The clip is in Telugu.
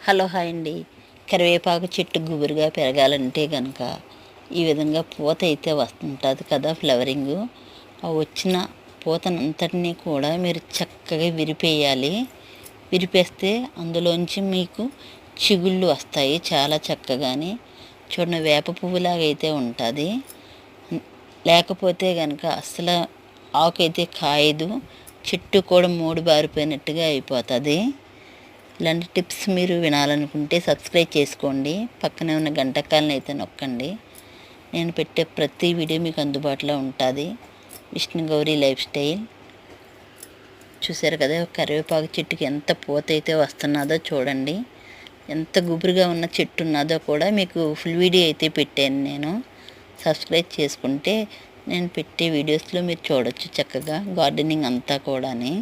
హలో హాయ్ అండి. కరివేపాకు చెట్టు గుబురుగా పెరగాలంటే కనుక ఈ విధంగా పూత అయితే వస్తుంటుంది కదా, ఫ్లవరింగు. ఆ వచ్చిన పూతనంతటినీ కూడా మీరు చక్కగా విరిపేయాలి. విరిపేస్తే అందులోంచి మీకు చిగుళ్ళు వస్తాయి చాలా చక్కగాని. చూడండి, వేప పువ్వులాగా అయితే ఉంటుంది. లేకపోతే కనుక అసలు ఆకైతే కాయదు, చెట్టు కూడా మూడు బారిపోయినట్టుగా అయిపోతుంది. ఇలాంటి టిప్స్ మీరు వినాలనుకుంటే సబ్స్క్రైబ్ చేసుకోండి. పక్కనే ఉన్న గంటకాలను అయితే నొక్కండి. నేను పెట్టే ప్రతి వీడియో మీకు అందుబాటులో ఉంటుంది. Vishnu Gauri life style. చూసారు కదా, కరివేపాకు చెట్టుకి ఎంత పూత అయితే వస్తున్నదో చూడండి. ఎంత గుబురుగా ఉన్న చెట్టు ఉన్నదో కూడా మీకు ఫుల్ వీడియో అయితే పెట్టాను నేను. సబ్స్క్రైబ్ చేసుకుంటే నేను పెట్టే వీడియోస్లో మీరు చూడొచ్చు చక్కగా గార్డెనింగ్ అంతా కూడాని.